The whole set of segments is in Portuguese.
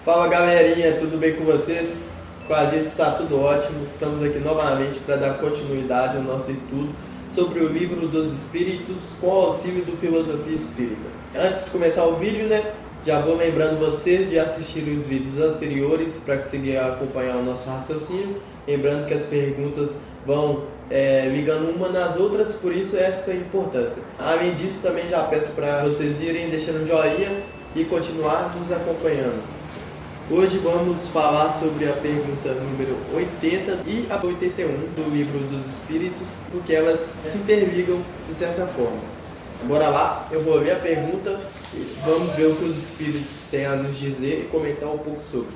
Fala galerinha, tudo bem com vocês? Com a gente está tudo ótimo. Estamos aqui novamente para dar continuidade ao nosso estudo sobre o livro dos Espíritos com o auxílio do Filosofia Espírita. Antes de começar o vídeo, já vou lembrando vocês de assistirem os vídeos anteriores para conseguir acompanhar o nosso raciocínio. Lembrando que as perguntas vão ligando uma nas outras, por isso essa importância. Além disso, também já peço para vocês irem deixando um joinha e continuar nos acompanhando. Hoje vamos falar sobre a pergunta número 80 e a 81 do Livro dos Espíritos, porque elas se interligam de certa forma. Bora lá, eu vou ler a pergunta e vamos ver o que os Espíritos têm a nos dizer e comentar um pouco sobre.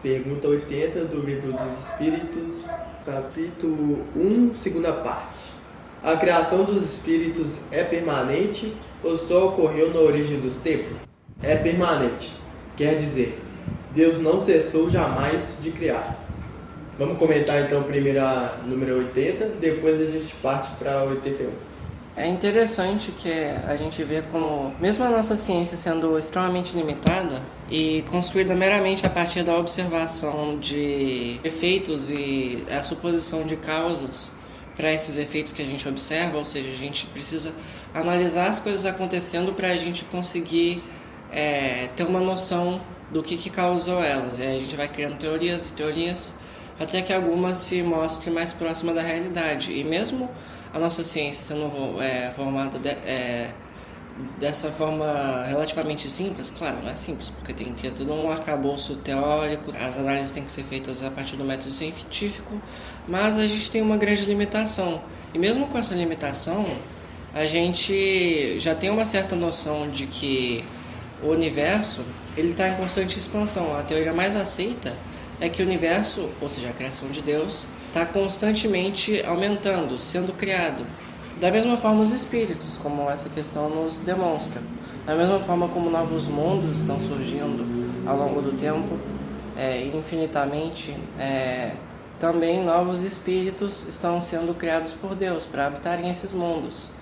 Pergunta 80 do Livro dos Espíritos, capítulo 1, segunda parte. A criação dos Espíritos é permanente ou só ocorreu na origem dos tempos? É permanente. Quer dizer, Deus não cessou jamais de criar. Vamos comentar então primeiro a número 80, depois a gente parte para 81. É interessante que a gente vê como, mesmo a nossa ciência sendo extremamente limitada e construída meramente a partir da observação de efeitos e a suposição de causas para esses efeitos que a gente observa, ou seja, a gente precisa analisar as coisas acontecendo para a gente conseguir ter uma noção do que causou elas. E aí a gente vai criando teorias e teorias até que algumas se mostrem mais próximas da realidade. E mesmo a nossa ciência sendo formada dessa forma relativamente simples, claro, não é simples, porque tem que ter todo um arcabouço teórico, as análises têm que ser feitas a partir do método científico, mas a gente tem uma grande limitação. E mesmo com essa limitação, a gente já tem uma certa noção de que o universo ele está em constante expansão. A teoria mais aceita é que o universo, ou seja, a criação de Deus, está constantemente aumentando, sendo criado. Da mesma forma os espíritos, como essa questão nos demonstra. Da mesma forma como novos mundos estão surgindo ao longo do tempo, infinitamente, também novos espíritos estão sendo criados por Deus para habitarem esses mundos.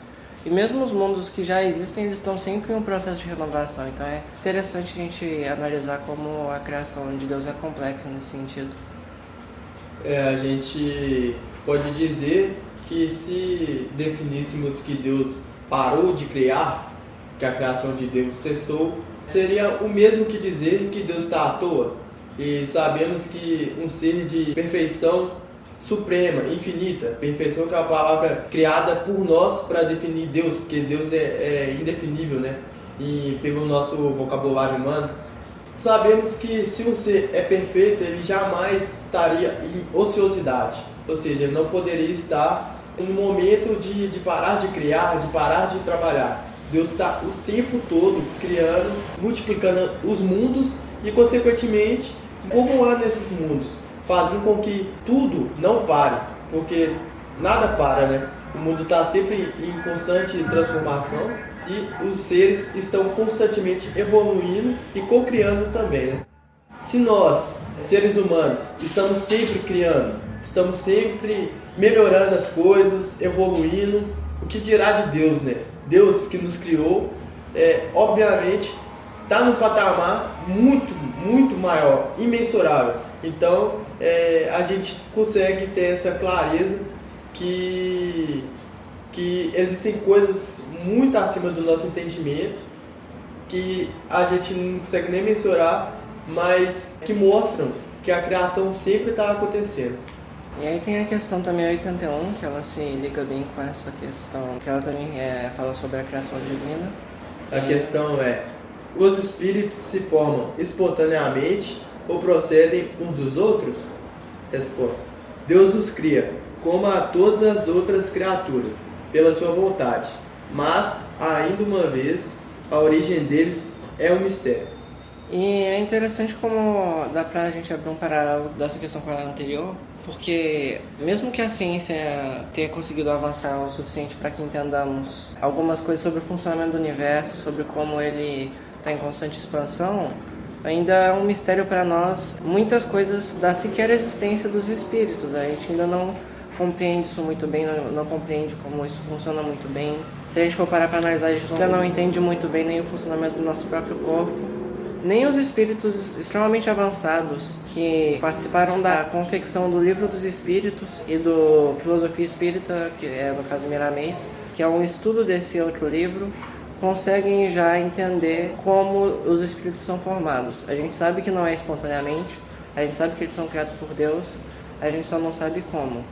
E mesmo os mundos que já existem, eles estão sempre em um processo de renovação. Então é interessante a gente analisar como a criação de Deus é complexa nesse sentido. A gente pode dizer que se definíssemos que Deus parou de criar, que a criação de Deus cessou, seria o mesmo que dizer que Deus está à toa. E sabemos que um ser de perfeição suprema, infinita, perfeição que é a palavra criada por nós para definir Deus, porque Deus é indefinível, E pelo nosso vocabulário humano, sabemos que se um ser é perfeito, ele jamais estaria em ociosidade, ou seja, ele não poderia estar no momento de parar de criar, de parar de trabalhar. Deus está o tempo todo criando, multiplicando os mundos e, consequentemente, povoando esses mundos, fazendo com que tudo não pare, porque nada para, O mundo está sempre em constante transformação e os seres estão constantemente evoluindo e co-criando também, Se nós, seres humanos, estamos sempre criando, estamos sempre melhorando as coisas, evoluindo, o que dirá de Deus, Deus que nos criou, obviamente, está num patamar muito, muito maior, imensurável. Então, a gente consegue ter essa clareza que existem coisas muito acima do nosso entendimento, que a gente não consegue nem mensurar, mas que mostram que a criação sempre está acontecendo. E aí tem a questão também 81, que ela se liga bem com essa questão, que ela também fala sobre a criação divina. A questão é, os espíritos se formam espontaneamente ou procedem uns dos outros? Resposta: Deus os cria, como a todas as outras criaturas, pela sua vontade, mas, ainda uma vez, a origem deles é um mistério. E é interessante como dá pra gente abrir um paralelo dessa questão com a anterior, porque mesmo que a ciência tenha conseguido avançar o suficiente para que entendamos algumas coisas sobre o funcionamento do universo, sobre como ele está em constante expansão, ainda é um mistério para nós muitas coisas da sequer existência dos espíritos. A gente ainda não compreende isso muito bem, não compreende como isso funciona muito bem. Se a gente for parar para analisar, a gente ainda não entende muito bem nem o funcionamento do nosso próprio corpo, Nem os espíritos extremamente avançados que participaram da confecção do Livro dos Espíritos e do Filosofia Espírita, que é no caso Miramês, que é um estudo desse outro livro, conseguem já entender como os espíritos são formados. A gente sabe que não é espontaneamente, a gente sabe que eles são criados por Deus, a gente só não sabe como.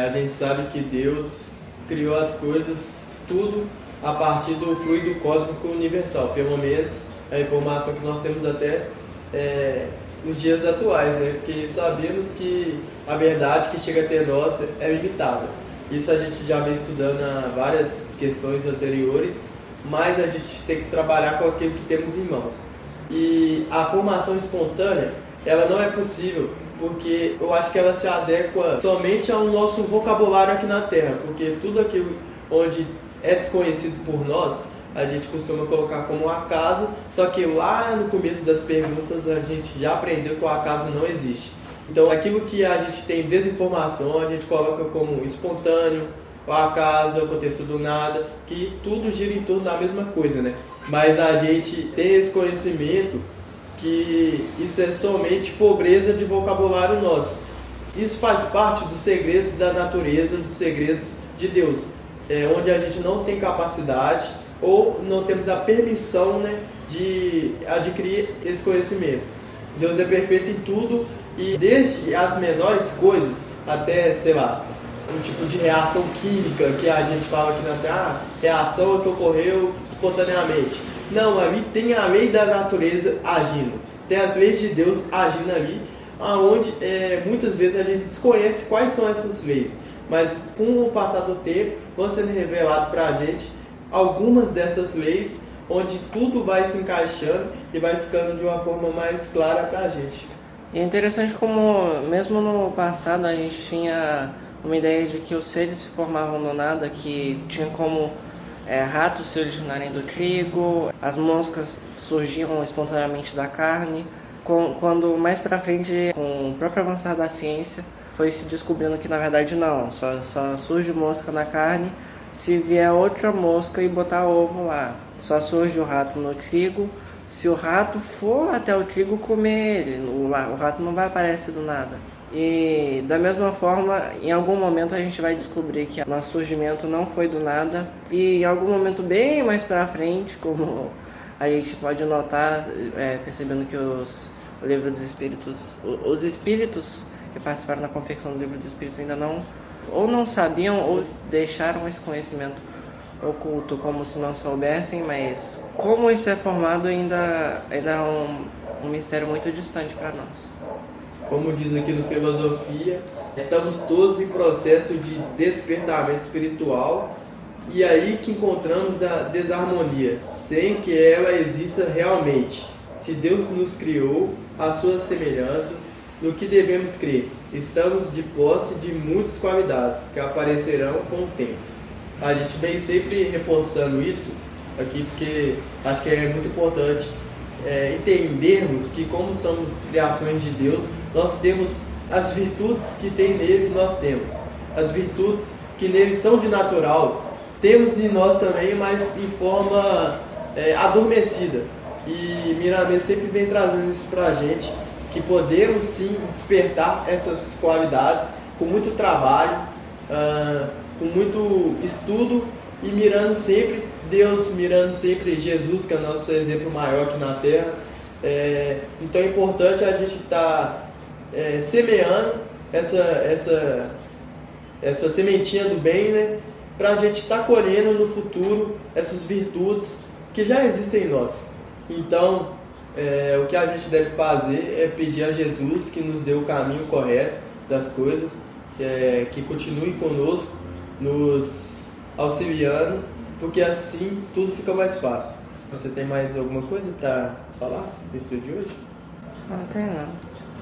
A gente sabe que Deus criou as coisas, tudo, a partir do fluido cósmico universal, pelo menos a informação que nós temos até nos dias atuais, né? Porque sabemos que a verdade que chega até nós é limitada. Isso a gente já vem estudando há várias questões anteriores, mas a gente tem que trabalhar com aquilo que temos em mãos. E a formação espontânea, ela não é possível, porque eu acho que ela se adequa somente ao nosso vocabulário aqui na Terra, porque tudo aquilo onde é desconhecido por nós, a gente costuma colocar como acaso, só que lá no começo das perguntas a gente já aprendeu que o acaso não existe. Então aquilo que a gente tem desinformação, a gente coloca como espontâneo, o acaso, aconteceu do nada, que tudo gira em torno da mesma coisa, né? Mas a gente tem esse conhecimento que isso é somente pobreza de vocabulário nosso. Isso faz parte dos segredos da natureza, dos segredos de Deus, onde a gente não tem capacidade ou não temos a permissão, né, de adquirir esse conhecimento. Deus é perfeito em tudo e desde as menores coisas até, sei lá, um tipo de reação química que a gente fala aqui na Terra, reação que ocorreu espontaneamente. Não, ali tem a lei da natureza agindo, tem as leis de Deus agindo ali, aonde muitas vezes a gente desconhece quais são essas leis, mas com o passar do tempo vão sendo revelado para a gente algumas dessas leis, onde tudo vai se encaixando e vai ficando de uma forma mais clara para a gente. E é interessante como, mesmo no passado, a gente tinha uma ideia de que os seres se formavam do nada, que tinha como ratos se originarem do trigo, as moscas surgiam espontaneamente da carne. Quando mais pra frente, com o próprio avançar da ciência, foi se descobrindo que na verdade não, só surge mosca na carne se vier outra mosca e botar ovo lá. Só surge o rato no trigo se o rato for até o trigo comer ele. O rato não vai aparecer do nada. E da mesma forma, em algum momento a gente vai descobrir que nosso surgimento não foi do nada, e em algum momento bem mais pra frente, como a gente pode notar, percebendo que o Livro dos Espíritos, os espíritos que participaram da confecção do Livro dos Espíritos ainda não sabiam ou deixaram esse conhecimento oculto como se não soubessem, mas como isso é formado ainda é um mistério muito distante para nós. Como diz aqui no Filosofia, estamos todos em processo de despertamento espiritual e aí que encontramos a desarmonia, sem que ela exista realmente. Se Deus nos criou à sua semelhança, no que devemos crer? Estamos de posse de muitas qualidades que aparecerão com o tempo. A gente vem sempre reforçando isso aqui porque acho que é muito importante entendermos que como somos criações de Deus, nós temos as virtudes que tem nele, nós temos. As virtudes que nele são de natural, temos em nós também, mas em forma adormecida. E Miramês sempre vem trazendo isso pra gente, que podemos sim despertar essas qualidades com muito trabalho, com muito estudo e mirando sempre Deus, mirando sempre Jesus, que é o nosso exemplo maior aqui na Terra. Então é importante a gente estar semeando essa sementinha do bem, né? Para a gente estar colhendo no futuro essas virtudes que já existem em nós. Então, o que a gente deve fazer é pedir a Jesus que nos dê o caminho correto das coisas, que continue conosco, nos auxiliando, porque assim tudo fica mais fácil. Você tem mais alguma coisa para falar do estudo de hoje? Não tem não.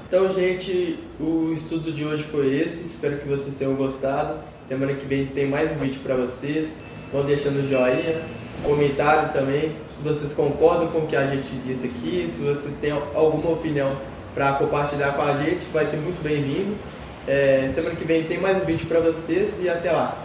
Então, gente, o estudo de hoje foi esse. Espero que vocês tenham gostado. Semana que vem tem mais um vídeo para vocês. Vão deixando o joinha, comentário também, se vocês concordam com o que a gente disse aqui, se vocês têm alguma opinião para compartilhar com a gente, vai ser muito bem-vindo. Semana que vem tem mais um vídeo para vocês e até lá.